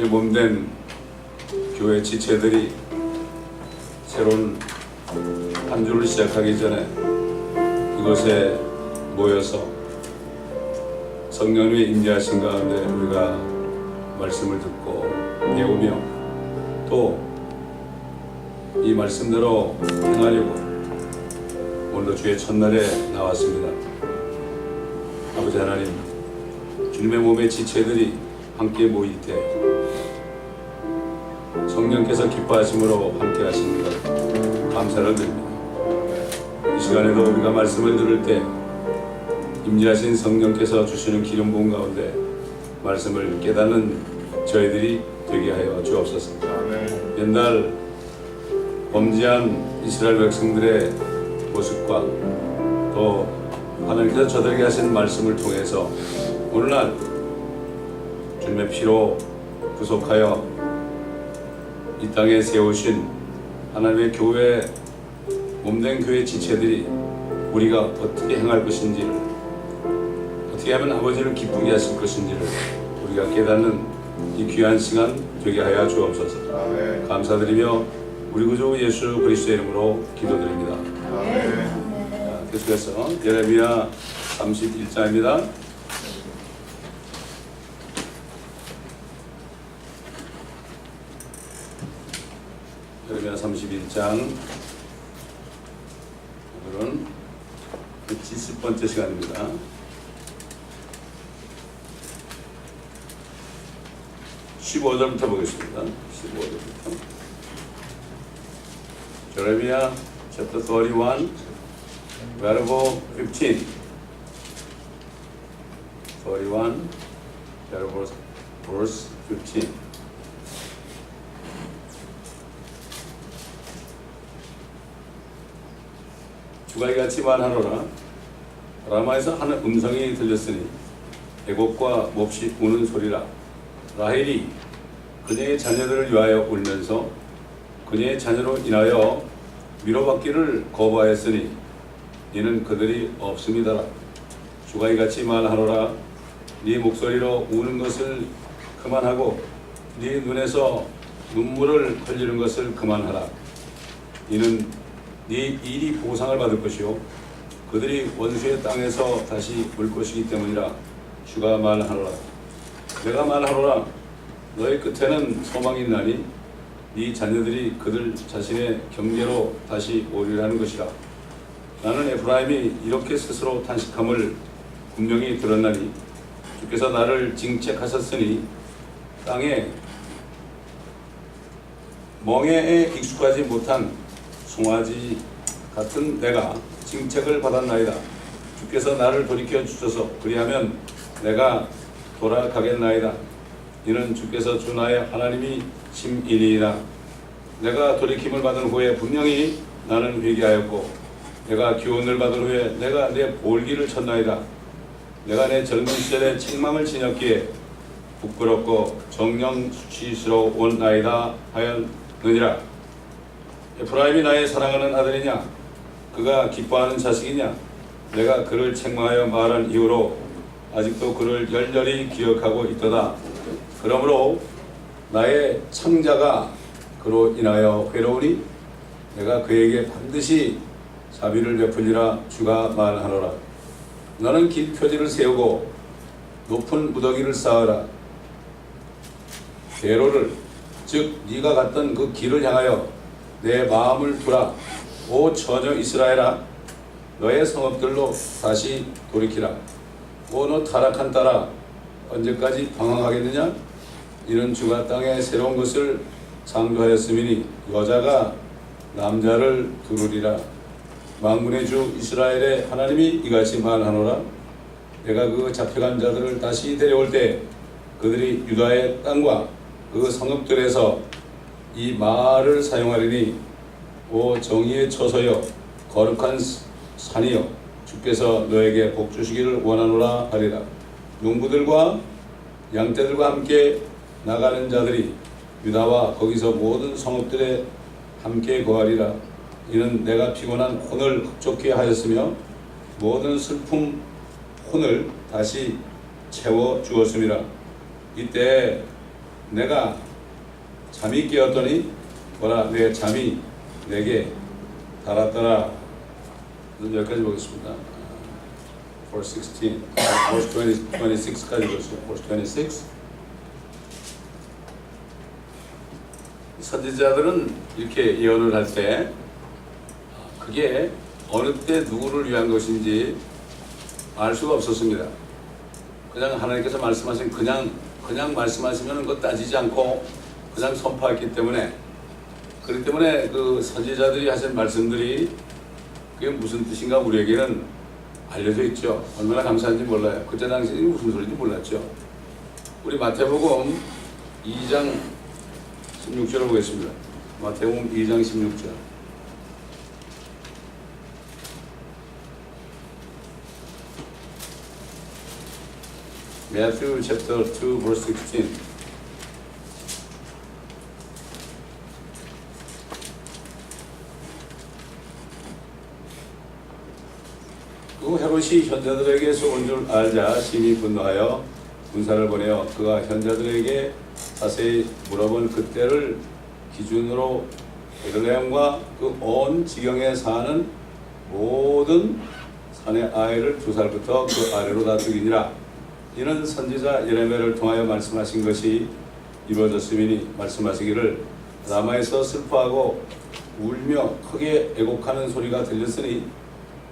우리 몸된 교회 지체들이 새로운 한 주를 시작하기 전에 이곳에 모여서 성령의 임재하신 가운데 우리가 말씀을 듣고 배우며 또 이 말씀대로 행하려고 오늘도 주의 첫날에 나왔습니다. 아버지 하나님, 주님의 몸의 지체들이 함께 모일 때 성령께서 기뻐하심으로 함께 하시는 것 감사를 드립니다. 이 시간에도 우리가 말씀을 들을 때 임재하신 성령께서 주시는 기름 부음 가운데 말씀을 깨닫는 저희들이 되게 하여 주옵소서. 옛날 범죄한 이스라엘 백성들의 모습과 또 하나님께서 저들에게 하신 말씀을 통해서 오늘날 주님의 피로 구속하여 이 땅에 세우신 하나님의 교회, 몸된 교회 지체들이 우리가 어떻게 행할 것인지를, 어떻게 하면 아버지를 기쁘게 하실 것인지를 우리가 깨닫는 이 귀한 시간 되게 하여 주옵소서. 감사드리며 우리 구주 예수 그리스도의 이름으로 기도드립니다. 자, 계속해서 예레미야 31장입니다. 예레미야 31장, 오늘은 70번째 시간입니다. 15절부터 보겠습니다. 15절부터. Jeremiah chapter 31, verse 15. 31, verse 15. 주가 이같이 말하노라. 라마에서 하는 음성이 들렸으니 애곡과 몹시 우는 소리라. 라헬이 그녀의 자녀들을 위하여 울면서 그녀의 자녀로 인하여 위로받기를 거부하였으니 이는 그들이 없음이더라. 주가 이같이 말하노라. 네 목소리로 우는 것을 그만하고 네 눈에서 눈물을 흘리는 것을 그만하라. 이는 네 일이 보상을 받을 것이요 그들이 원수의 땅에서 다시 올 것이기 때문이라. 주가 말하노라. 내가 말하노라. 너의 끝에는 소망이 있나니 네 자녀들이 그들 자신의 경계로 다시 오리라는 것이라. 나는 에프라임이 이렇게 스스로 탄식함을 분명히 들었나니 주께서 나를 징책하셨으니 땅에 멍에에 익숙하지 못한 송아지 같은 내가 징책을 받았나이다. 주께서 나를 돌이켜 주셔서 그리하면 내가 돌아가겠나이다. 이는 주께서 주 나의 하나님이 심이니이다. 내가 돌이킴을 받은 후에 분명히 나는 회개하였고 내가 교훈을 받은 후에 내가 내 볼기를 쳤나이다. 내가 내 젊은 시절에 책망을 지녔기에 부끄럽고 정령 수치스러운 나이다 하였느니라. 에프라임이 나의 사랑하는 아들이냐? 그가 기뻐하는 자식이냐? 내가 그를 책망하여 말한 이후로 아직도 그를 열렬히 기억하고 있도다. 그러므로 나의 창자가 그로 인하여 괴로우니 내가 그에게 반드시 자비를 베풀리라. 주가 말하노라. 너는 길 표지를 세우고 높은 무더기를 쌓으라. 대로를 즉 네가 갔던 그 길을 향하여 내 마음을 두라. 오 처녀 이스라엘아, 너의 성읍들로 다시 돌이키라. 오 너 타락한 딸아, 언제까지 방황하겠느냐? 이는 주가 땅에 새로운 것을 창조하였음이니 여자가 남자를 두르리라. 만군의 주 이스라엘의 하나님이 이같이 말하노라. 내가 그 잡혀간 자들을 다시 데려올 때 그들이 유다의 땅과 그 성읍들에서 이 말을 사용하리니 오 정의의 처소여 거룩한 산이여 주께서 너에게 복 주시기를 원하노라 하리라. 농부들과 양떼들과 함께 나가는 자들이 유다와 거기서 모든 성읍들에 함께 거하리라. 이는 내가 피곤한 혼을 흡족해 하였으며 모든 슬픔 혼을 다시 채워 주었음이라. 이때 내가 잠이 깨었더니 보라 내 잠이 내게 달았더라. 여기까지 보겠습니다. verse 16, verse 26까지 보겠습니다. verse 26. 선지자들은 이렇게 예언을 할 때 그게 어느 때 누구를 위한 것인지 알 수가 없었습니다. 그냥 하나님께서 말씀하신 그냥 말씀하시면 그거 따지지 않고 그냥 선포했기 때문에, 그렇기 때문에 그 선지자들이 하신 말씀들이 그게 무슨 뜻인가 우리에게는 알려져 있죠. 얼마나 감사한지 몰라요. 그때 당시에 무슨 소리인지 몰랐죠. 우리 마태복음 2장 16절을 보겠습니다. 마태복음 2장 16절. Matthew chapter 2 verse 16. 그 헤롯이 현자들에게 쏘은 줄 알자 심히 분노하여 군사를 보내어 그가 현자들에게 자세히 물어본 그때를 기준으로 베들레헴과 그 온 지경에 사는 모든 산의 아이를 2살부터 그 아래로 다 죽이니라. 이는 선지자 예레미야를 통하여 말씀하신 것이 이루어졌음이니 말씀하시기를 라마에서 슬퍼하고 울며 크게 애곡하는 소리가 들렸으니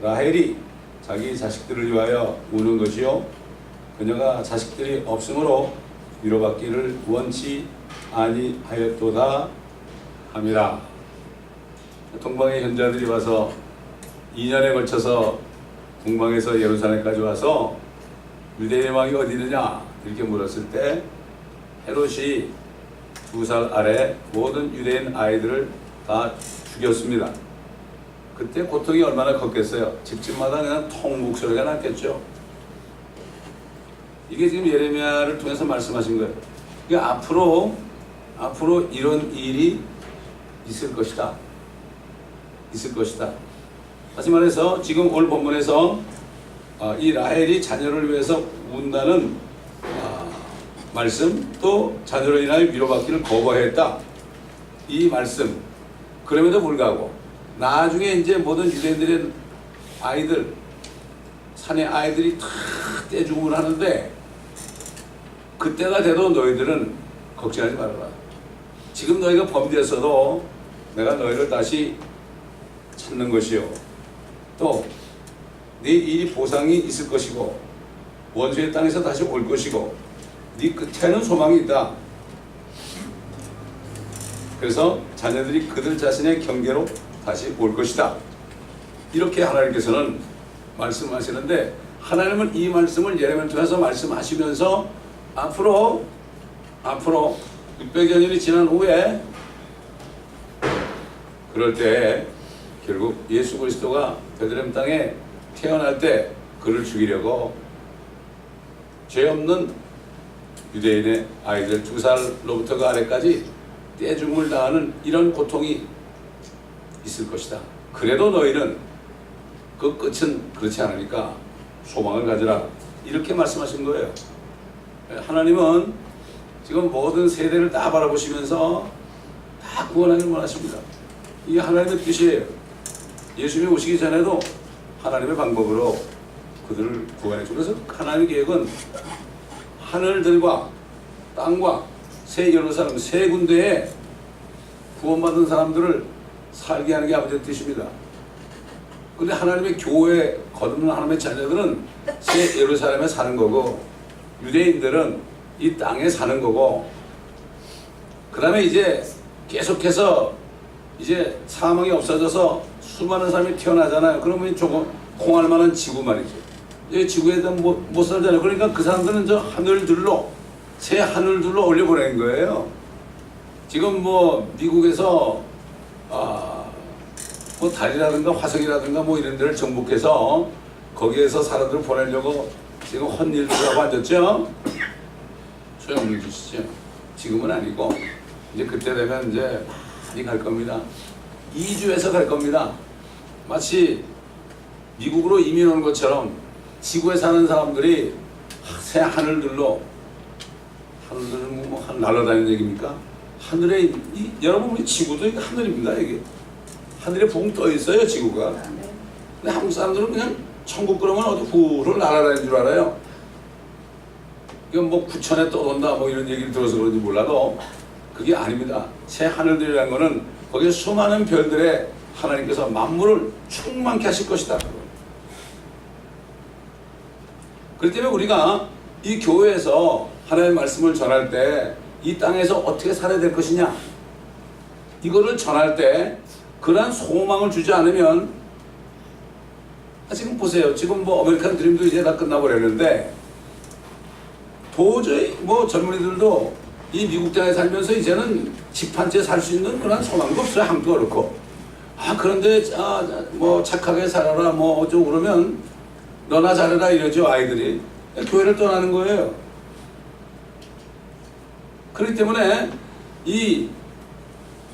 라헬이 자기 자식들을 위하여 우는 것이요 그녀가 자식들이 없으므로 위로받기를 원치 아니하였도다 함이라. 동방의 현자들이 와서 2년에 걸쳐서 동방에서 예루살렘까지 와서 유대의 왕이 어디 있느냐 이렇게 물었을 때 헤롯이 2살 아래 모든 유대인 아이들을 다 죽였습니다. 그때 고통이 얼마나 컸겠어요. 집집마다 그냥 통곡 소리가 났겠죠. 이게 지금 예레미야를 통해서 말씀하신 거예요. 그러니까 앞으로 이런 일이 있을 것이다. 있을 것이다. 다시 말해서 지금 오늘 본문에서 이 라헬이 자녀를 위해서 운다는 말씀, 또 자녀로 인하여 위로받기를 거부했다. 이 말씀. 그럼에도 불구하고 나중에 이제 모든 유대인들의 아이들, 산의 아이들이 다 떼죽음을 하는데 그때가 돼도 너희들은 걱정하지 말아라. 지금 너희가 범죄했어도 내가 너희를 다시 찾는 것이요. 또 네 일이 보상이 있을 것이고 원수의 땅에서 다시 올 것이고 네 끝에는 소망이 있다. 그래서 자녀들이 그들 자신의 경계로 다시 올 것이다. 이렇게 하나님께서는 말씀하시는데 하나님은 이 말씀을 예레미야를 통해서 말씀하시면서 앞으로 600여 년이 지난 후에 그럴 때 결국 예수 그리스도가 베들레헴 땅에 태어날 때 그를 죽이려고 죄 없는 유대인의 아이들 2살로부터 그 아래까지 떼죽음을 당하는 이런 고통이 있을 것이다. 그래도 너희는 그 끝은 그렇지 않으니까 소망을 가지라. 이렇게 말씀하신 거예요. 하나님은 지금 모든 세대를 다 바라보시면서 다 구원하기를 원하십니다. 이게 하나님의 뜻이에요. 예수님이 오시기 전에도 하나님의 방법으로 그들을 구원해주고, 그래서 하나님의 계획은 하늘들과 땅과 새 예루살렘 새 군대에 구원받은 사람들을 살게 하는 게 아버지의 뜻입니다. 근데 하나님의 교회에 거듭난 하나님의 자녀들은 새 예루살렘에 사는 거고 유대인들은 이 땅에 사는 거고, 그 다음에 이제 계속해서 이제 사망이 없어져서 수많은 사람이 태어나잖아요. 그러면 조금 콩할 만한 지구 말이죠. 이 지구에 대한 못 살잖아요. 그러니까 그 사람들은 저 하늘들로 새 하늘들로 올려보낸 거예요. 지금 뭐 미국에서 뭐 달이라든가 화성이라든가 뭐 이런 데를 정복해서 거기에서 사람들을 보내려고 지금 헛일을 하고 앉았죠. 소용을 주시죠. 지금은 아니고 이제 그때 되면 이제 많이 갈 겁니다. 이주해서 갈 겁니다. 마치 미국으로 이민 온 것처럼 지구에 사는 사람들이 새 하늘들로 하늘은 뭐 날아다니는 얘기입니까? 하늘에 여러분 우리 지구도 이게 하늘입니다. 이게 하늘에 붕 떠 있어요 지구가. 근데 한국 사람들은 그냥 천국 그러면 어디 후를 날아다니는 줄 알아요. 이건 뭐 구천에 떠돈다 뭐 이런 얘기를 들어서 그런지 몰라도 그게 아닙니다. 새 하늘들이라는 거는 거기에 수많은 별들에 하나님께서 만물을 충만케 하실 것이다. 그렇기 때문에 우리가 이 교회에서 하나님의 말씀을 전할 때 이 땅에서 어떻게 살아야 될 것이냐 이거를 전할 때 그러한 소망을 주지 않으면 지금 보세요. 지금 뭐 아메리칸 드림도 이제 다 끝나버렸는데 도저히 뭐 젊은이들도 이 미국 땅에 살면서 이제는 집 한 채 살 수 있는 그런 소망도 없어요. 한도 그렇고. 그런데 뭐 착하게 살아라 뭐 어쩌고 그러면 너나 잘해라 이러죠. 아이들이 교회를 떠나는 거예요. 그렇기 때문에 이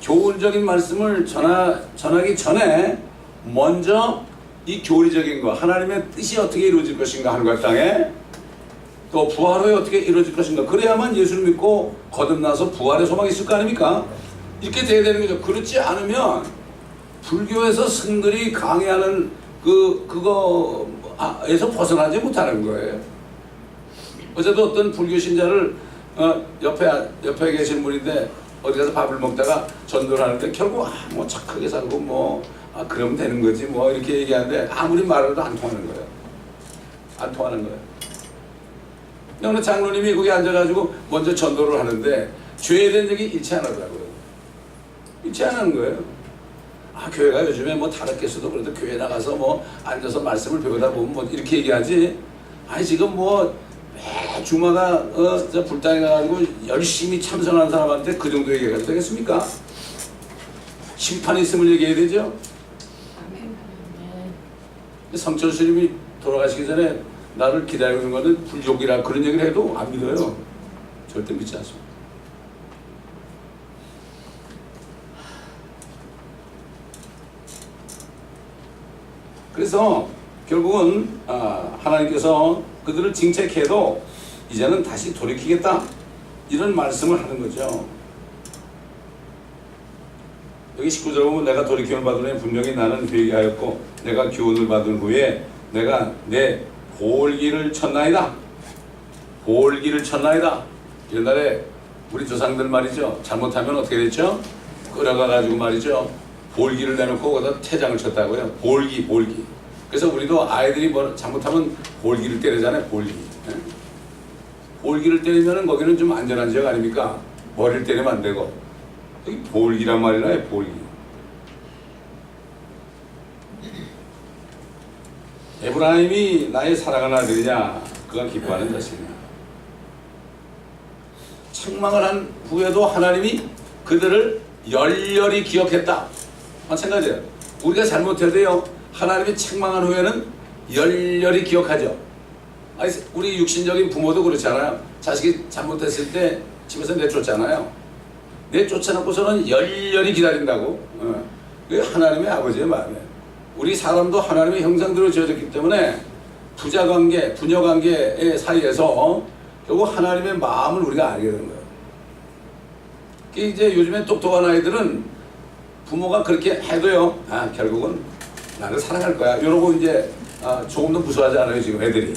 교훈적인 말씀을 전하기 전에 먼저 이 교리적인 거 하나님의 뜻이 어떻게 이루어질 것인가 하늘과 땅에 또 부활 후에 어떻게 이루어질 것인가 그래야만 예수를 믿고 거듭나서 부활의 소망이 있을 거 아닙니까? 이렇게 돼야 되는 거죠. 그렇지 않으면 불교에서 승들이 강의하는 그거에서 벗어나지 못하는 거예요. 어제도 어떤 불교 신자를 옆에 계신 분인데 어디 가서 밥을 먹다가 전도를 하는데 결국 뭐 착하게 살고 뭐 그러면 되는 거지 뭐 이렇게 얘기하는데 아무리 말해도 안 통하는 거예요. 안 통하는 거예요. 어느 장로님이 거기 앉아가지고 먼저 전도를 하는데 죄된 적이 일치 안 하더라고요. 일치 안 하는 거예요. 교회가 요즘에 뭐 타락했어도 그래도 교회 나가서 뭐 앉아서 말씀을 배우다 보면 뭐 이렇게 얘기하지. 지금 뭐 매 주마다 불당에 가가지고 열심히 참선하는 사람한테 그 정도 얘기가 되겠습니까? 심판이 있음을 얘기해야 되죠. 성철 스님이 돌아가시기 전에 나를 기다리고 있는 거는 불욕이라 그런 얘기를 해도 안 믿어요. 절대 믿지 않습니다. 그래서 결국은 하나님께서 그들을 징책해도 이제는 다시 돌이키겠다 이런 말씀을 하는 거죠. 여기 19절 보면 내가 돌이킴을 받으니 분명히 나는 회개하였고 내가 교훈을 받은 후에 내가 내 볼기를 쳤나이다. 볼기를 쳤나이다. 옛날에 우리 조상들 말이죠. 잘못하면 어떻게 됐죠? 끌어가가지고 말이죠. 볼기를 내놓고 거기다 태장을 쳤다고요. 볼기. 그래서 우리도 아이들이 뭐 잘못하면 볼기를 때리잖아요. 볼기. 볼기를 때리면 거기는 좀 안전한 지역 아닙니까? 머리를 때리면 안 되고. 여기 볼기란 말이라 볼기. 에브라임이 나의 사랑하는 아들이냐? 그가 기뻐하는 자식이냐? 책망을 한 후에도 하나님이 그들을 열렬히 기억했다. 마찬가지예요. 우리가 잘못해도요. 하나님이 책망한 후에는 열렬히 기억하죠. 우리 육신적인 부모도 그렇잖아요. 자식이 잘못했을 때 집에서 내쫓잖아요. 내쫓아놓고서는 열렬히 기다린다고. 그게 하나님의 아버지의 마음이에요. 우리 사람도 하나님의 형상대로 지어졌기 때문에 부자관계, 부녀관계의 사이에서 결국 하나님의 마음을 우리가 알게 되는 거예요. 이제 요즘에 똑똑한 아이들은 부모가 그렇게 해도요. 결국은 나를 사랑할 거야. 이러고 이제 조금도 무서워하지 않아요. 지금 애들이.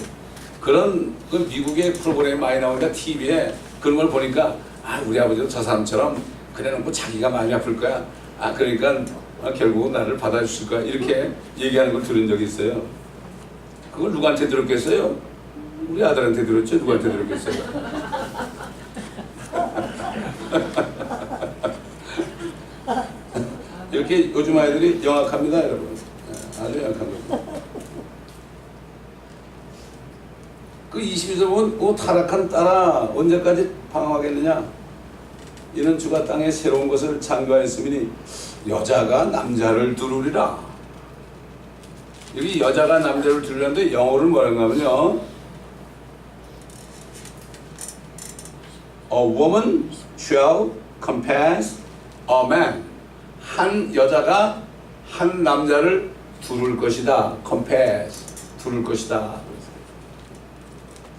그런 그 미국의 프로그램이 많이 나오니까 TV에 그런 걸 보니까 우리 아버지도 저 사람처럼 그래놓고 자기가 마음이 아플 거야. 그러니까 결국은 나를 받아주실 거야. 이렇게 얘기하는 걸 들은 적이 있어요. 그걸 누구한테 들었겠어요? 우리 아들한테 들었죠. 누구한테 들었겠어요? 이렇게 요즘 아이들이 영악합니다, 여러분. 아주 영악한 겁니다. 그 22절 보면 타락한 딸아 언제까지 방황하겠느냐? 이는 주가 땅에 새로운 것을 창조하였으니 여자가 남자를 두르리라. 여기 여자가 남자를 두르는데 영어를 뭐라고 하면요. A woman shall compass a man. 한 여자가 한 남자를 두를 것이다. compass. 두를 것이다.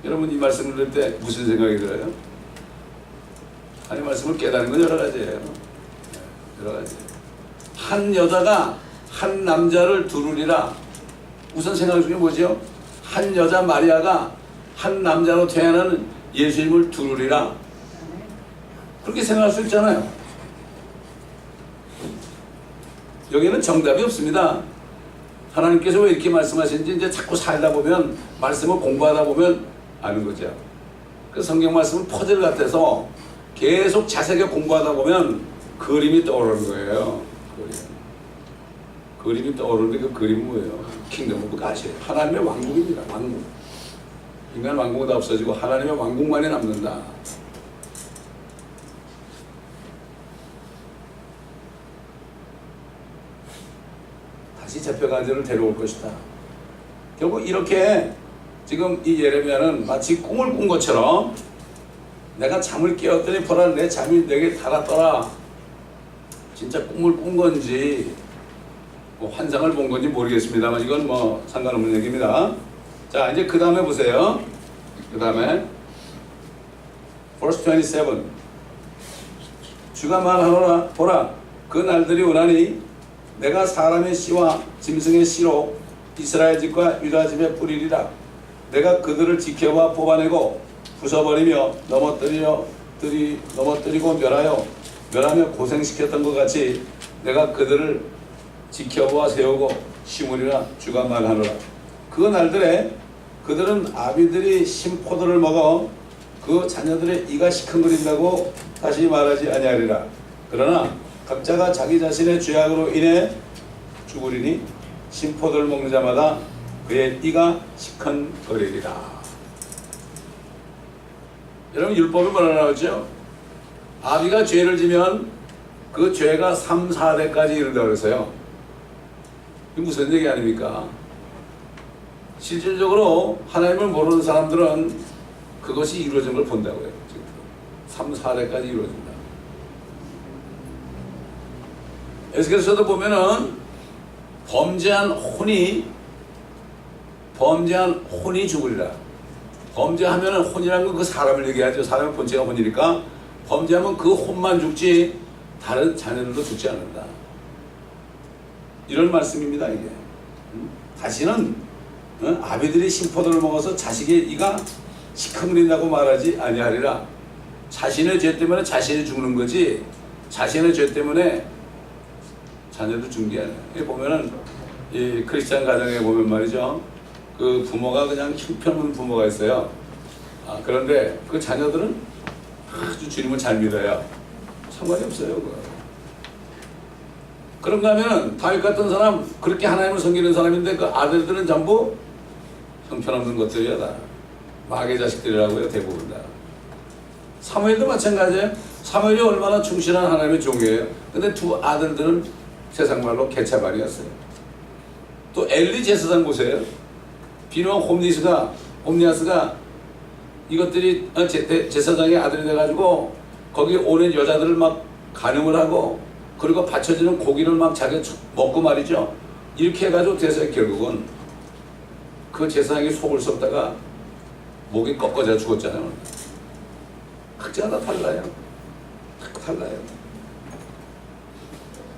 여러분 이 말씀을 들을 때 무슨 생각이 들어요? 하나님 말씀을 깨닫는 건 여러 가지예요. 여러 가지. 한 여자가 한 남자를 두르리라. 우선 생각 중에 뭐죠? 한 여자 마리아가 한 남자로 태어나는 예수님을 두르리라. 그렇게 생각할 수 있잖아요. 여기는 정답이 없습니다. 하나님께서 왜 이렇게 말씀하시는지 이제 자꾸 살다 보면, 말씀을 공부하다 보면 아는 거죠. 그 성경 말씀은 퍼즐 같아서 계속 자세하게 공부하다 보면 그림이 떠오르는 거예요. 그림이 떠오르는데 그 그림은 뭐예요? 킹덤 오브 갓이에요. 하나님의 왕국입니다. 왕국. 인간 왕국은 다 없어지고 하나님의 왕국만이 남는다. 다시 잡혀간 자를 데려올 것이다. 결국 이렇게 지금 이 예레미야는 마치 꿈을 꾼 것처럼, 내가 잠을 깨었더니 보라 내 잠이 내게 달았더라. 진짜 꿈을 꾼 건지 뭐 환상을 본 건지 모르겠습니다만 이건 뭐 상관없는 얘기입니다. 자, 이제 그 다음에 보세요. 그 다음에 verse 27. 주가 말하노라 보라 그 날들이 오나니 내가 사람의 씨와 짐승의 씨로 이스라엘 집과 유다 집에 뿌리리라. 내가 그들을 지켜봐 뽑아내고 부숴버리며 넘어뜨리고 멸하며 고생시켰던 것 같이 내가 그들을 지켜보아 세우고 심으리라. 주가 말하노라. 그 날들에 그들은 아비들이 신 포도를 먹어 그 자녀들의 이가 시큰거린다고 다시 말하지 아니하리라. 그러나 각자가 자기 자신의 죄악으로 인해 죽으리니 신 포도를 먹는 자마다 그의 이가 시큰거리리라. 여러분, 율법이 뭐라 나오죠? 아비가 죄를 지면 그 죄가 3, 4대까지 이른다고 그래서요. 이게 무슨 얘기 아닙니까? 실질적으로 하나님을 모르는 사람들은 그것이 이루어진 걸 본다고요. 3, 4대까지 이루어진다. 에스겔서도 보면은 범죄한 혼이 죽으리라. 범죄하면은 혼이라는 건 그 사람을 얘기하죠. 사람의 본체가 혼이니까 범죄하면 그 혼만 죽지 다른 자녀들도 죽지 않는다. 이런 말씀입니다. 이게 다시는 아비들이 신포도를 먹어서 자식의 이가 시커머린다고 말하지 아니하리라. 자신의 죄 때문에 자신이 죽는 거지 자신의 죄 때문에 자녀도 죽는 게 아니에요. 여기 보면은 이 크리스찬 가정에 보면 말이죠. 그 부모가 그냥 형편없는 부모가 있어요. 그런데 그 자녀들은 아주 주님을 잘 믿어요. 상관이 없어요. 그거. 그런가 하면 다윗 같은 사람, 그렇게 하나님을 섬기는 사람인데 그 아들들은 전부 형편없는 것들이야. 다 마귀의 자식들이라고요. 대부분 다. 사무엘도 마찬가지예요. 사무엘이 얼마나 충실한 하나님의 종이에요. 근데 두 아들들은 세상 말로 개차반이었어요. 또 엘리 제사장 보세요. 비누와 홈니아스가 이것들이 제사장의 아들이 돼가지고 거기 오는 여자들을 막 간음을 하고 그리고 바쳐지는 고기를 막 자기가 먹고 말이죠. 이렇게 해가지고 제사장이 결국은 그 제사장이 속을 썩다가 목이 꺾어져 죽었잖아요. 각자가 다 달라요. 달라요.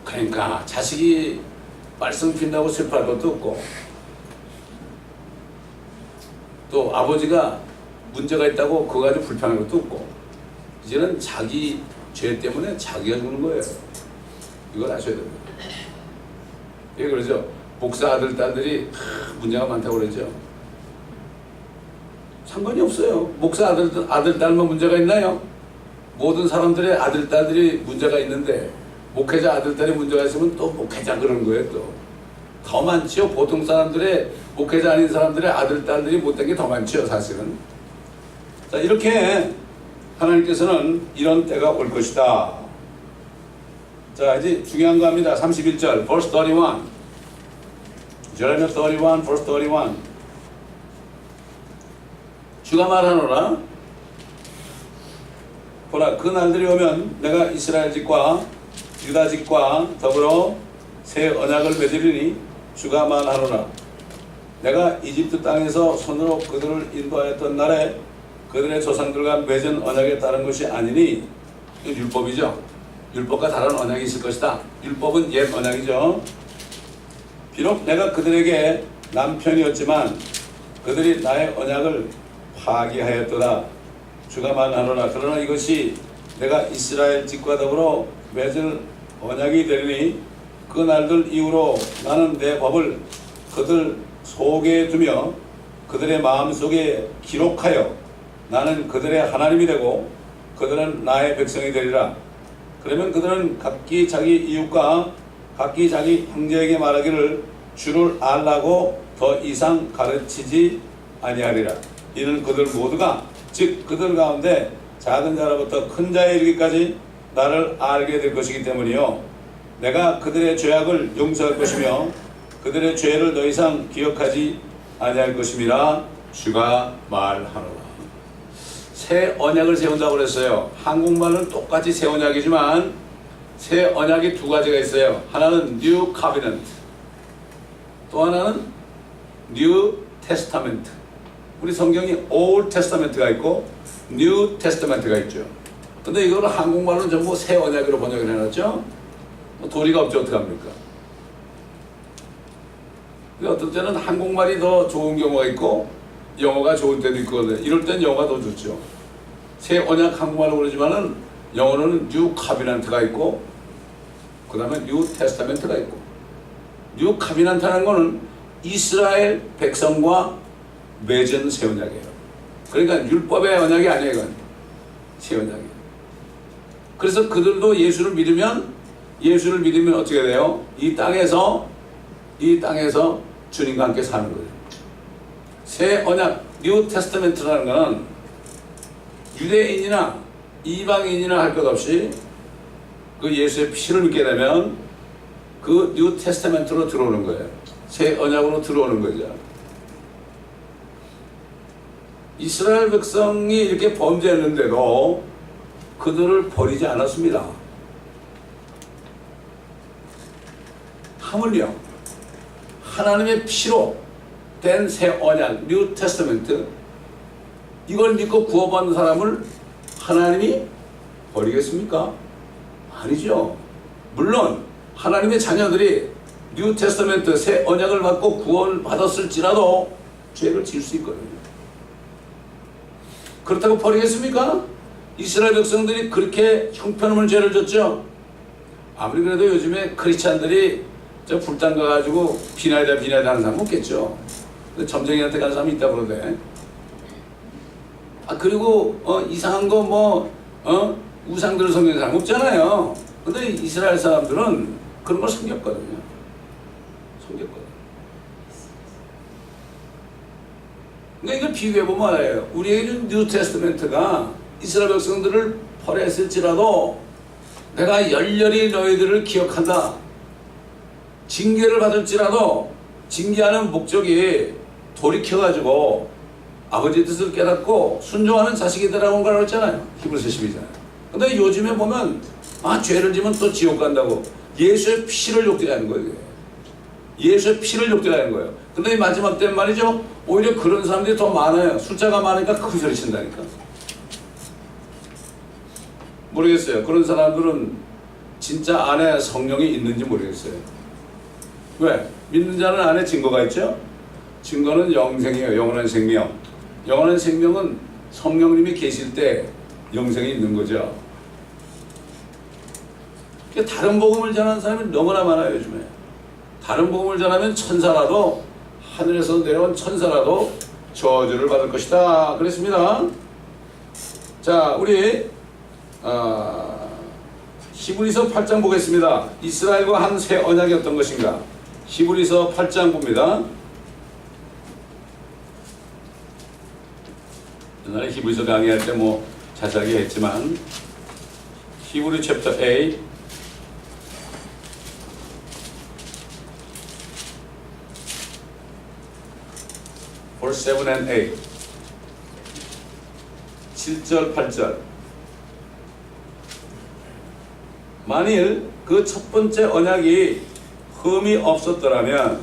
그러니까 자식이 말씀 핀다고 슬퍼할 것도 없고 또 아버지가 문제가 있다고 그거 가지고 불평할 것도 없고 이제는 자기 죄 때문에 자기가 죽는 거예요. 이걸 아셔야 됩니다. 예, 그러죠. 목사 아들, 딸들이 문제가 많다고 그러죠. 상관이 없어요. 목사 아들, 딸만 문제가 있나요? 모든 사람들의 아들, 딸들이 문제가 있는데 목회자 아들, 딸이 문제가 있으면 또 목회자 그러는 거예요. 또 더 많죠. 보통 사람들의 목회자 아닌 사람들의 아들, 딸들이 못된 게 더 많죠. 사실은. 자, 이렇게 하나님께서는 이런 때가 올 것이다. 자, 이제 중요한 거 합니다. 31절, verse 31. Jeremiah 31, verse 31. 주가 말하노라. 보라, 그 날들이 오면 내가 이스라엘 집과 유다 집과 더불어 새 언약을 맺으리니 주가 말하노라. 내가 이집트 땅에서 손으로 그들을 인도하였던 날에 그들의 조상들과 맺은 언약에 따른 것이 아니니 이건 율법이죠. 율법과 다른 언약이 있을 것이다. 율법은 옛 언약이죠. 비록 내가 그들에게 남편이었지만 그들이 나의 언약을 파기하였도다. 주가 말하노라. 그러나 이것이 내가 이스라엘 집과 더불어 맺을 언약이 되리니 그 날들 이후로 나는 내 법을 그들 속에 두며 그들의 마음속에 기록하여 나는 그들의 하나님이 되고 그들은 나의 백성이 되리라. 그러면 그들은 각기 자기 이웃과 각기 자기 형제에게 말하기를 주를 알라고 더 이상 가르치지 아니하리라. 이는 그들 모두가 즉 그들 가운데 작은 자로부터 큰 자에 이르기까지 나를 알게 될 것이기 때문이요 내가 그들의 죄악을 용서할 것이며 그들의 죄를 더 이상 기억하지 아니할 것임이라 주가 말하노라. 새 언약을 세운다고 그랬어요. 한국말은 똑같이 새 언약이지만 새 언약이 두 가지가 있어요. 하나는 New Covenant, 또 하나는 New Testament. 우리 성경이 Old Testament가 있고 New Testament가 있죠. 근데 이거를 한국말로는 전부 새 언약으로 번역을 해놨죠. 도리가 없죠. 어떡합니까? 어떤 때는 한국말이 더 좋은 경우가 있고 영어가 좋을 때도 있고 이럴 땐 영어가 더 좋죠. 새 언약 한국말로 그러지만은 영어로는 New Covenant가 있고 그 다음에 New Testament가 있고 New Covenant라는 거는 이스라엘 백성과 맺은 새 언약이에요. 그러니까 율법의 언약이 아니에요. 이건 새 언약이에요. 그래서 그들도 예수를 믿으면 어떻게 돼요? 이 땅에서 주님과 함께 사는 거예요. 새 언약, 뉴 테스타멘트라는 것은 유대인이나 이방인이나 할 것 없이 그 예수의 피를 믿게 되면 그 뉴 테스타멘트로 들어오는 거예요. 새 언약으로 들어오는 거죠. 이스라엘 백성이 이렇게 범죄했는데도 그들을 버리지 않았습니다. 하물며 하나님의 피로 된 새 언약, 뉴 테스타멘트, 이걸 믿고 구원받는 사람을 하나님이 버리겠습니까? 아니죠. 물론 하나님의 자녀들이 뉴 테스타멘트, 새 언약을 받고 구원을 받았을지라도 죄를 지을 수 있거든요. 그렇다고 버리겠습니까? 이스라엘 백성들이 그렇게 형편없는 죄를 졌죠. 아무리 그래도 요즘에 크리스찬들이 저 불당 가가지고 비나이다 하는 사람 없겠죠. 점쟁이한테 가는 사람이 있다 그러대. 그리고 이상한 거 우상들을 섬기는 사람 없잖아요. 근데 이스라엘 사람들은 그런 걸 섬겼거든요. 그러니까 이걸 비교해보면 알아요. 우리에게 뉴 테스트멘트가 이스라엘 백성들을 벌했을지라도 내가 열렬히 너희들을 기억한다. 징계를 받을지라도 징계하는 목적이 돌이켜가지고 아버지 뜻을 깨닫고 순종하는 자식이 되라고 그랬잖아요. 히브리서 12장. 근데 요즘에 보면 죄를 지면 또 지옥 간다고 예수의 피를 욕되게 하는 거예요. 예수의 피를 욕되게 하는 거예요. 근데 이 마지막 때는 말이죠. 오히려 그런 사람들이 더 많아요. 숫자가 많으니까 큰 소리 친다니까. 모르겠어요. 그런 사람들은 진짜 안에 성령이 있는지 모르겠어요. 왜? 믿는 자는 안에 증거가 있죠? 증거는 영생이에요. 영원한 생명. 영원한 생명은 성령님이 계실 때 영생이 있는 거죠. 다른 복음을 전하는 사람이 너무나 많아요. 요즘에. 다른 복음을 전하면 천사라도 하늘에서 내려온 천사라도 저주를 받을 것이다. 그랬습니다. 자, 우리 히브리서 8장 보겠습니다. 이스라엘과 한 새 언약이 어떤 것인가? 히브리서 8장 봅니다. 옛날에 히브리서 강의할 때 자세하게 했지만 히브리 챕터 8 verse 7 and 8 7절 8절 만일 그 첫 번째 언약이 흠이 없었더라면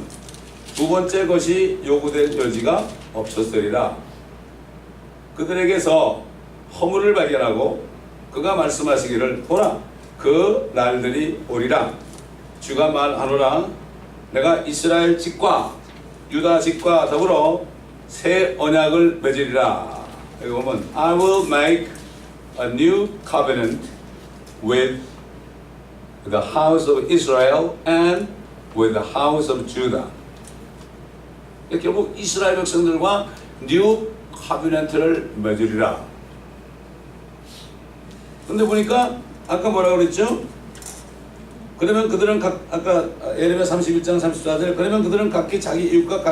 두 번째 것이 요구될 여지가 없었으리라. 그들에게서 허물을 발견하고 그가 말씀하시기를 보라 그 날들이 오리라. 주가 말하노라 내가 이스라엘 집과 유다 집과 더불어 새 언약을 맺으리라. 여기 보면 I will make a new covenant with the house of Israel and with the house of Judah. 결국 이스라엘 백성들과 뉴 카비넌트를 맺으리라. 근데 보니까 아까 뭐라고 그랬죠? 그러면 그들은 아까 예레미야 31장 34절 그러면 그들은 각기 자기 이웃과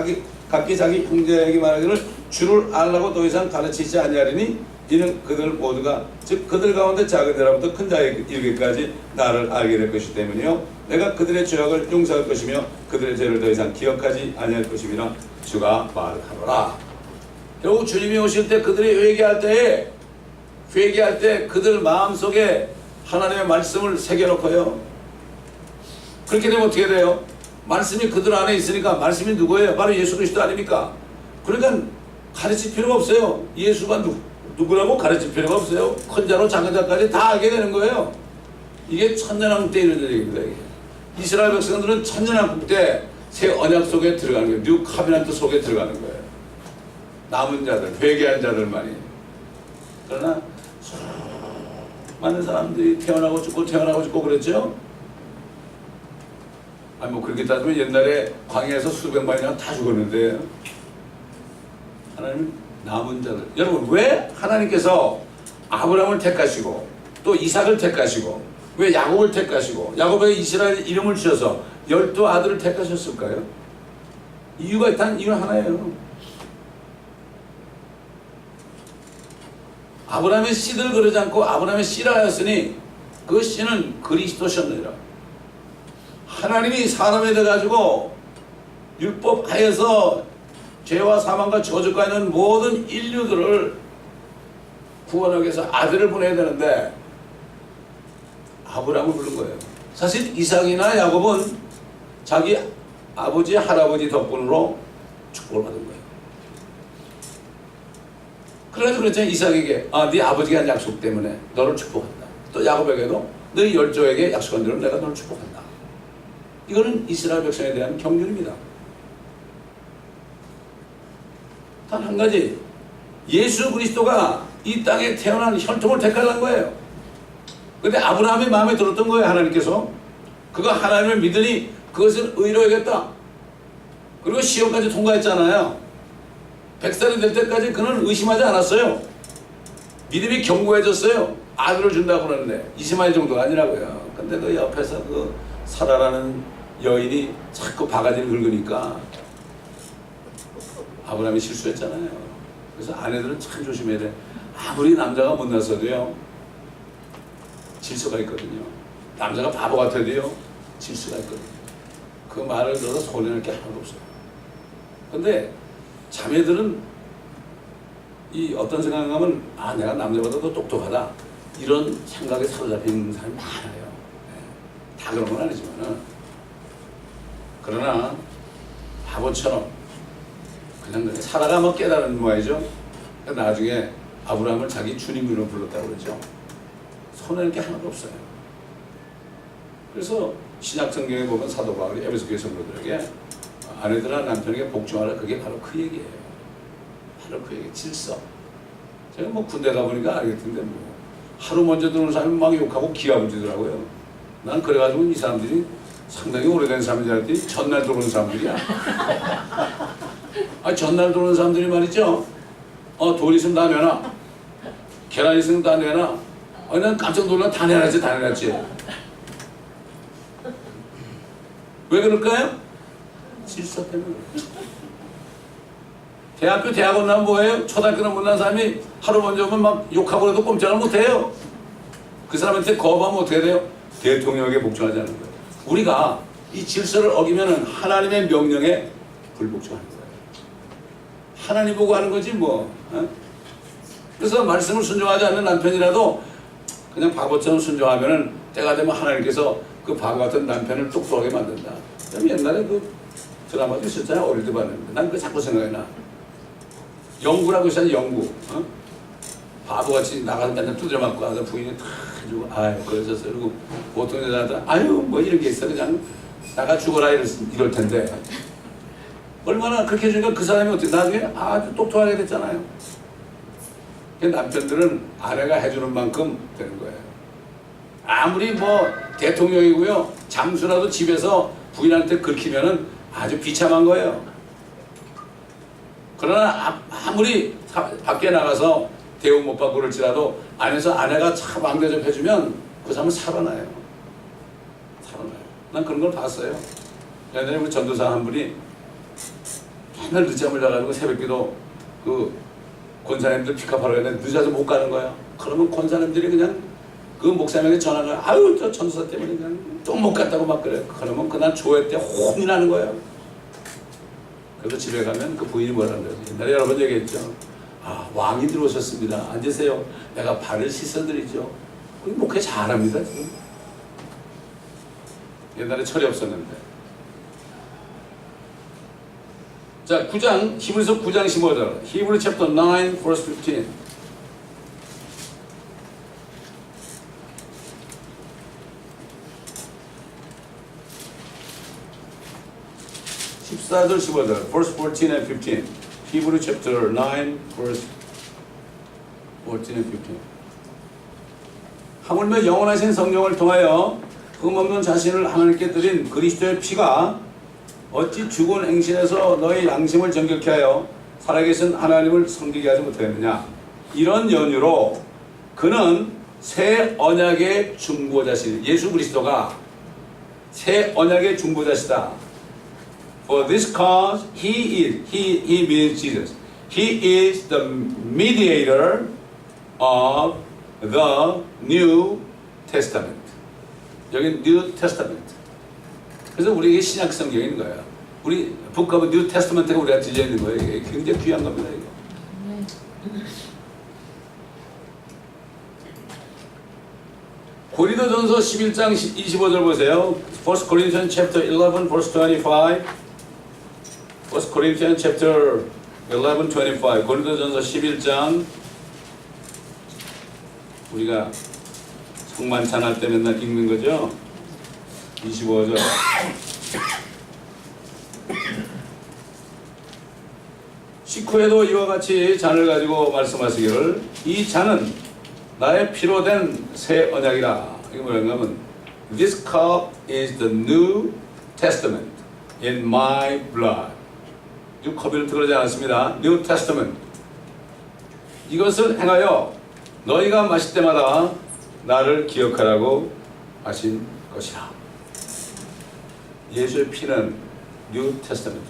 각기 자기 형제에게 말하기를 주를 알라고 더 이상 가르치지 아니하리니 이는 그들 모두가 즉 그들 가운데 작은 자라부터 큰 자에 이르기까지 나를 알게 될 것이기 때문이요 내가 그들의 죄악을 용서할 것이며 그들의 죄를 더 이상 기억하지 아니할 것임이라 주가 말하노라. 결국 주님이 오실 때 그들이 회개할 때 그들 마음속에 하나님의 말씀을 새겨놓고요. 그렇게 되면 어떻게 돼요? 말씀이 그들 안에 있으니까 말씀이 누구예요? 바로 예수 그리스도 아닙니까? 그러니까 가르칠 필요가 없어요. 예수가 누구라고 가르칠 필요가 없어요. 큰 자로 작은 자까지 다 알게 되는 거예요. 이게 천년왕국 때 이루어진 얘기입니다. 이게. 이스라엘 백성들은 천년왕국 때 새 언약 속에 들어가는 거예요. 뉴 카비넌트 속에 들어가는 거예요. 남은 자들, 회개한 자들만이. 그러나 많은 사람들이 태어나고 죽고 그랬죠. 아니 뭐 그렇게 따지면 옛날에 광야에서 수백만이나 다 죽었는데 하나님은 남은 자들. 여러분 왜 하나님께서 아브라함을 택하시고 또 이삭을 택하시고 왜 야곱을 택하시고 야곱에게 이스라엘 이름을 주셔서 12아들을 택하셨을까요? 이유가 있다는 이유는 하나예요. 아브라함의 씨들 그러지 않고 아브라함의 씨라 하였으니 그 씨는 그리스도셨느니라. 하나님이 사람이 돼가지고 율법 하에서 죄와 사망과 저주가 있는 모든 인류들을 구원하기 위해서 아들을 보내야 되는데 아브라함을 부른 거예요. 사실 이삭이나 야곱은 자기 아버지 할아버지 덕분으로 축복을 받은 거예요. 그래서 그렇잖아요. 이삭에게 네 아버지가 한 약속 때문에 너를 축복한다. 또 야곱에게도 너희 열조에게 약속한 대로 내가 너를 축복한다. 이거는 이스라엘 백성에 대한 경륜입니다. 단 한 가지, 예수 그리스도가 이 땅에 태어난 혈통을 택하려는 거예요. 근데 아브라함의 마음에 들었던 거예요. 하나님께서 그가 하나님을 믿으니 그것을 의로 여겼다. 그리고 시험까지 통과했잖아요. 100살이 될 때까지 그는 의심하지 않았어요. 믿음이 견고해졌어요. 아들을 준다고 그러는데 20만 정도가 아니라고요. 근데 그 옆에서 그 사라라는 여인이 자꾸 바가지를 긁으니까 아브라함이 실수했잖아요. 그래서 아내들은 참 조심해야 돼. 아무리 남자가 못났어도요 질서가 있거든요. 남자가 바보 같아도요 질서가 있거든요. 그 말을 들어서 손해낼 게 하나도 없어요. 근데 자매들은 이 어떤 생각하면 내가 남자보다 더 똑똑하다 이런 생각에 사로잡히는 사람이 많아요. 다 그런 건 아니지만은 그러나 바보처럼 그냥 살아가 뭐 깨달은 모양이죠. 그러니까 나중에 아브라함을 자기 주님으로 불렀다고 그러죠. 손해낼 게 하나도 없어요. 그래서 신약 성경에 보면 사도 바울이 에베소 교회 성도들에게 아내들아 남편에게 복종하라. 그게 바로 그 얘기예요. 바로 그 얘기. 질서. 제가 뭐 군대 가보니까 알겠던데 뭐 하루 먼저 들어오는 사람이 막 욕하고 기가 붙이더라고요. 난 그래가지고 이 사람들이 상당히 오래된 사람인 줄 알았더니 전날 들어오는 사람들이야. 전날 들어오는 사람들이 말이죠. 돌 있으면 다 내놔. 계란 있으면 다 내놔. 난 깜짝 놀라. 다 내놨지. 왜 그럴까요? 질서 때문에. 대학원 나면 뭐예요? 초등학교는 못난 사람이 하루 먼저 오면 막 욕하고 그래도 꼼짝을 못해요. 그 사람한테 거부하면 어떻게 돼요? 대통령에게 복종하지 않는 거예요. 우리가 이 질서를 어기면 하나님의 명령에 불복종하는 거예요. 하나님 보고 하는 거지 뭐. 그래서 말씀을 순종하지 않는 남편이라도 그냥 바보처럼 순종하면은 때가 되면 하나님께서 그 바보 같은 남편을 똑똑하게 만든다. 옛날에 그 드라마도 있었잖아요. 어릴 때 봤는데 난 그거 자꾸 생각이 나. 영구라고 있었잖아요. 영구. 바보같이 나가서 맨날 두드려 맞고 하다 부인이 다 해주고 아유 그러셨어요. 그리고 보통 여자들 아유 뭐 이런 게 있어 그냥 나가 죽어라 이럴 텐데 얼마나 그렇게 해주니까 그 사람이 어떻게 나중에 아주 똑똑하게 됐잖아요. 남편들은 아내가 해주는 만큼 되는 거예요. 아무리 뭐 대통령이고요 장수라도 집에서 부인한테 긁히면은 아주 비참한 거예요. 그러나 아무리 밖에 나가서 대우 못 받고 그럴지라도 안에서 아내가 참 왕대접 해주면 그 사람은 살아나요. 살아나요. 난 그런 걸 봤어요. 옛날에 우리 전도사 한 분이 맨날 늦잠을 자가지고 새벽기도 그 권사님들 픽업하러 가는데 늦어서 못 가는 거야. 그러면 권사님들이 그냥 그 목사님에게 전화가 아유 저 전도사 때문에 그냥 또 못 갔다고 막 그래. 그러면 그날 조회 때 혼이 나는 거예요. 그래서 집에 가면 그 부인이 뭐라 그러지? 옛날에 여러 번 얘기했죠. 아 왕이 들어오셨습니다. 앉으세요. 내가 발을 씻어드리죠. 목회 잘합니다 지금. 옛날에 철이 없었는데. 자 9장 히브리서 9장 15절 히브리 챕터 9 verse 15 14절 15절 verse 14 and 15 히브리 챕터 9 verse 14 and 15 하물며 영원하신 성령을 통하여 흠없는 자신을 하나님께 드린 그리스도의 피가 어찌 죽은 행실에서 너희 양심을 정결케 하여 살아계신 하나님을 섬기게 하지 못하였느냐. 이런 연유로 그는 새 언약의 중보자시니 예수 그리스도가 새 언약의 중보자시다. For this cause he means Jesus. He is the mediator of the New Testament. 여기 New Testament. 그래서 우리에게 신약 성경인 거야. 우리 Book of New Testament가 우리가 들려 있는 거예요. 이게 굉장히 귀한 겁니다. 이거. 고린도전서 11장 25절 보세요. 1 Corinthians chapter 11 verse 25. 1 Corinthians chapter 11, 25. 고린도전서 11장 우리가 성만찬할 때 맨날 읽는 거죠. 25절. 식후에도 이와 같이 잔을 가지고 말씀하시기를 이 잔은 나의 피로 된 새 언약이라. 이게 뭐냐면 하면 This cup is the New Testament in my blood. New Covenant 그러지 않았습니다. New Testament. 이것을 행하여 너희가 마실 때마다 나를 기억하라고 하신 것이라. 예수의 피는 뉴 테스타멘트.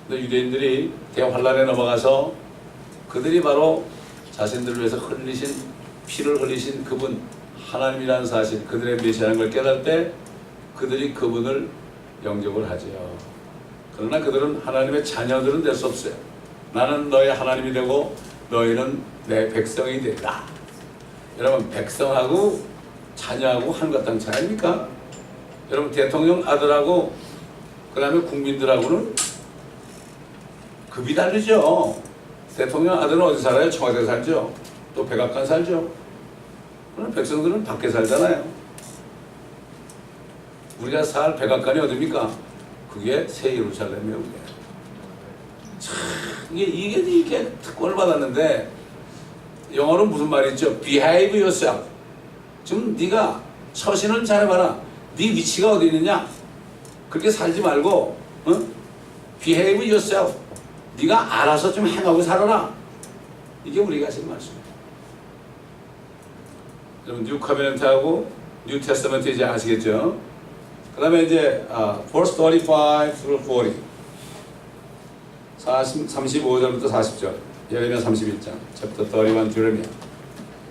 근데 유대인들이 대환란에 넘어가서 그들이 바로 자신들을 위해서 피를 흘리신 그분 하나님이라는 사실, 그들의 메시아라는 걸 깨달을 때 그들이 그분을 영접을 하죠. 그러나 그들은 하나님의 자녀들은 될 수 없어요. 나는 너의 하나님이 되고 너희는 내 백성이 되리라. 여러분 백성하고 자녀하고 하늘과 땅 차이 아닙니까? 여러분 대통령 아들하고 그 다음에 국민들하고는 급이 다르죠. 대통령 아들은 어디 살아요? 청와대 살죠. 또 백악관 살죠. 그럼 백성들은 밖에 살잖아요. 우리가 살 백악관이 어디입니까? 그게 새 예루살렘이에요. 참 이게 특권을 받았는데 영어로 무슨 말이 있죠? Behave yourself. 지금 네가 처신을 잘해봐라. 네 위치가 어디 있느냐? 그렇게 살지 말고 Behave yourself. 네가 알아서 좀 행하고 살아라. 이게 우리가 하신 말씀이에요. 여러분 뉴 커비넌트하고 뉴 테스타먼트 이제 아시겠죠? 그 다음에 이제 verse 35 through 40 35절부터 40절 예레미야 31장 chapter 31 제레미야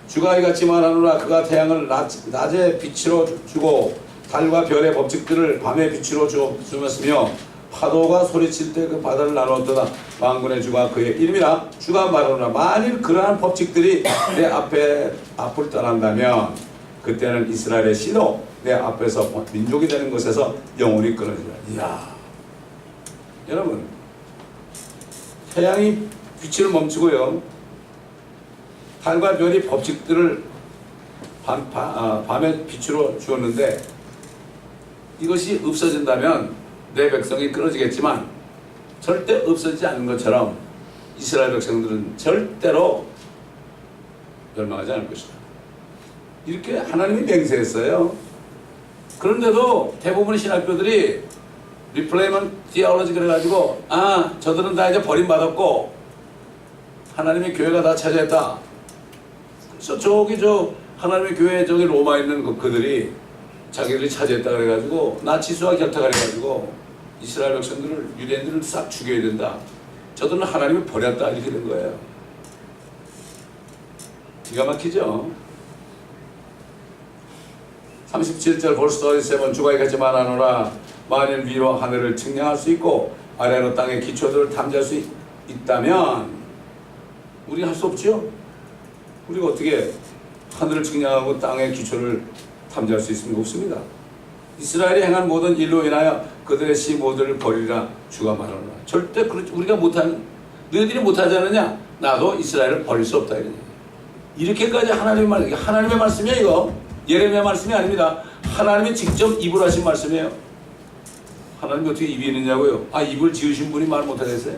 주가 이같이 말하노라 그가 태양을 낮에 빛으로 주고 달과 별의 법칙들을 밤에 빛으로 주었으며 파도가 소리칠 때 그 바다를 나누었도다. 만군의 주가 그의 이름이라. 주가 말하노라 만일 그러한 법칙들이 내 앞을 떠난다면 그때는 이스라엘의 씨도 내 앞에서 민족이 되는 것에서 영원히 끊어지라. 이야, 여러분 태양이 빛을 멈추고요 달과 별이 법칙들을 밤의 빛으로 주었는데 이것이 없어진다면 내 백성이 끊어지겠지만 절대 없어지지 않는 것처럼 이스라엘 백성들은 절대로 멸망하지 않을 것이다. 이렇게 하나님이 맹세했어요. 그런데도 대부분의 신학교들이 리플레이먼트 디아올로지 그래가지고 저들은 다 이제 버림받았고 하나님의 교회가 다 차지했다. 그래서 하나님의 교회 저기 로마에 있는 그들이 자기들이 차지했다 그래가지고 나치수와 결탁을 해가지고 이스라엘 백성들을 유대인들을 싹 죽여야 된다. 저들은 하나님이 버렸다 이렇게 된 거예요. 기가 막히죠. 37절 벌스 37 주가 이같이 말하노라 만일 위로 하늘을 측량할 수 있고 아래로 땅의 기초들을 탐지할 수 있다면 우리가 할 수 없죠. 우리가 어떻게 하늘을 측량하고 땅의 기초를 탐지할 수 있습니까? 없습니다. 이스라엘이 행한 모든 일로 인하여 그들의 씨 모두를 버리라 주가 말하노라. 절대 우리가 너희들이 못하지 않느냐? 나도 이스라엘을 버릴 수 없다. 이렇게까지 하나님의 말씀이에요. 이거 예레미야 말씀이 아닙니다. 하나님이 직접 입을 하신 말씀이에요. 하나님이 어떻게 입이 있느냐고요? 입을 지으신 분이 말 못하겠어요?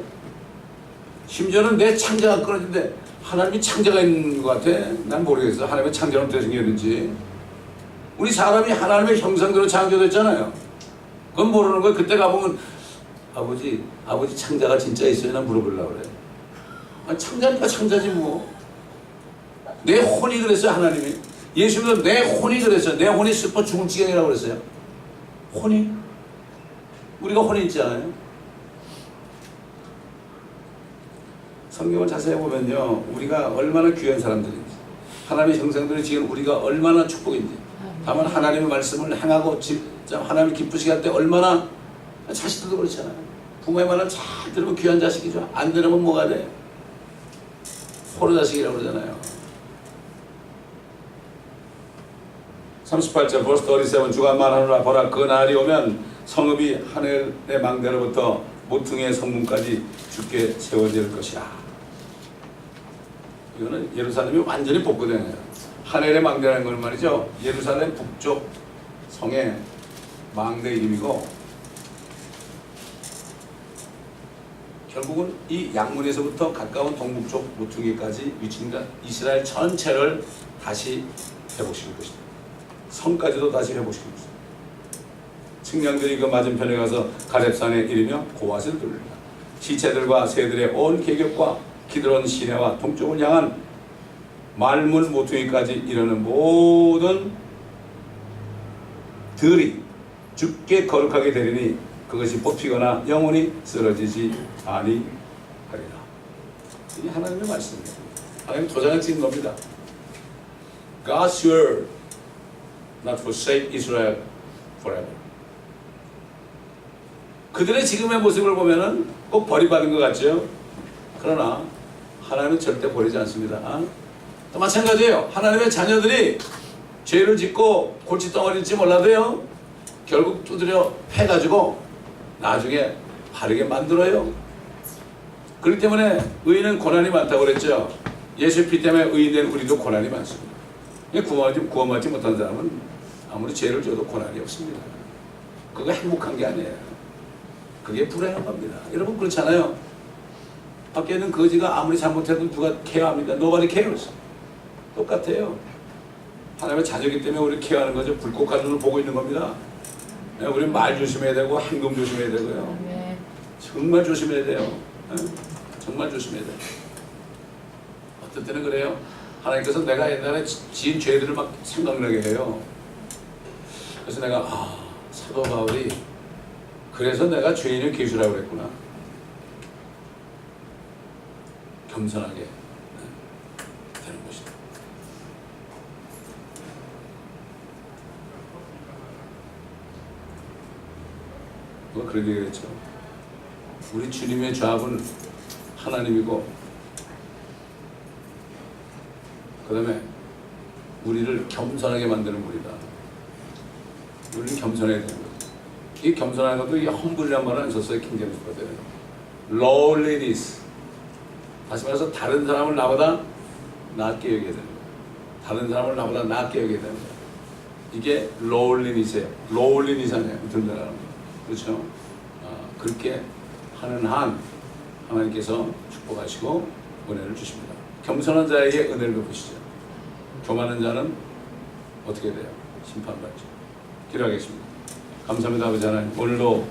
심지어는 내 창자가 끊어진데 하나님이 창자가 있는 것 같아? 난 모르겠어. 하나님의 창자는 어떻게 생겼는지. 우리 사람이 하나님의 형상대로 창조됐잖아요. 그건 모르는 거예요. 그때 가보면 아버지 창자가 진짜 있어요? 난 물어보려고 그래. 창자니까 창자지 뭐. 내 혼이 그랬어요. 하나님이. 예수님도 내 혼이 그랬어요. 내 혼이 슬퍼 죽을 지경이라고 그랬어요. 혼이. 우리가 혼이 있잖아요. 성경을 자세히 보면요. 우리가 얼마나 귀한 사람들인지 하나님의 형상들을 지은 우리가 얼마나 축복인지 다만 하나님의 말씀을 행하고 하나님을 기쁘시게 할 때 얼마나 자식들도 그렇잖아요. 부모의 말을 잘 들으면 귀한 자식이죠. 안 들으면 뭐가 돼? 포로 자식이라고 그러잖아요. 38절 벌스 37 주가 말하노라 보라 그 날이 오면 성읍이 하늘의 망대로부터 모퉁이의 성문까지 주께 세워질 것이라. 이거는 예루살렘이 완전히 복구되네요. 하늘의 망대라는 건 말이죠. 예루살렘 북쪽 성의 망대 이름이고 결국은 이 양문에서부터 가까운 동북쪽 모퉁이까지 위치니까 이스라엘 전체를 다시 회복시킬 것이다. 성까지도 다시 회복시킬 것이다. 측량들이 그 맞은편에 가서 가렙산에 이르며 고앗을 돌리라. 시체들과 새들의 온 계ገብ과 기드론 시내와 동쪽을 향한 말문 모퉁이까지 이르는 모든 들이 주께 거룩하게 되리니 그것이 뽑히거나 영원히 쓰러지지 아니하리라. 이 하나님의 말씀입니다. 하나님 도장을 찍은 겁니다. God's word not forsake Israel forever. 그들의 지금의 모습을 보면은 꼭 버림받은 것 같죠? 그러나 하나님은 절대 버리지 않습니다. 또 마찬가지예요. 하나님의 자녀들이 죄를 짓고 골칫덩어리일지 몰라도요. 결국 두드려 패가지고 나중에 바르게 만들어요. 그렇기 때문에 의인은 고난이 많다고 그랬죠. 예수의 피 때문에 의인된 우리도 고난이 많습니다. 구원받지 못한 사람은 아무리 죄를 져도 고난이 없습니다. 그거 행복한 게 아니에요. 그게 불행한 겁니다. 여러분 그렇잖아요. 밖에 있는 거지가 아무리 잘못해도 누가 케어합니까? Nobody cares. 똑같아요. 하나님의 자녀이기 때문에 우리 케어하는 거죠. 불꽃 눈을 보고 있는 겁니다. 우리 말 조심해야 되고 행동 조심해야 되고요. 정말 조심해야 돼요. 정말 조심해야 돼요. 어떤 때는 그래요. 하나님께서 내가 옛날에 지은 죄들을 막 생각나게 해요. 그래서 내가 사도 바울이 그래서 내가 죄인을 계수라고 그랬구나. 겸손하게 되는 것이다. 누가 그렇게 얘기했죠. 우리 주님의 좌합은 하나님이고 그 다음에 우리를 겸손하게 만드는 분이다. 우리는 겸손해야 되는 거죠. 이 겸손한 것도 이 험블이란 말을 안 썼어요. 킹제임스 버전에. lowliness. 다시 말해서 다른 사람을 나보다 낮게 여겨야 되는 거예요. 다른 사람을 나보다 낮게 여겨야 되는 거예요. 이게 로울리니스예요. 로울리니스잖아요. 든든하는 거. 그렇죠? 그렇게 하는 한 하나님께서 축복하시고 은혜를 주십니다. 겸손한 자에게 은혜를 베푸시죠. 교만한 자는 어떻게 돼요? 심판받죠. 기도하겠습니다. 감사합니다. 아버지 하나님, 오늘도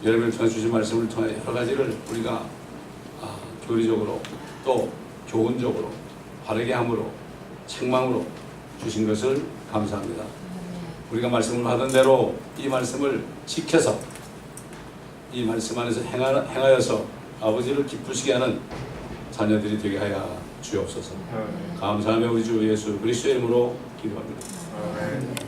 여러분을 통해 주신 말씀을 통해 여러 가지를 우리가 교리적으로 또 교훈적으로 바르게 함으로 책망으로 주신 것을 감사합니다. 우리가 말씀을 받은 대로 이 말씀을 지켜서 이 말씀 안에서 행하여서 아버지를 기쁘시게 하는 자녀들이 되게 하여 주옵소서. 감사하며 우리 주 예수 그리스도의 이름으로 기도합니다.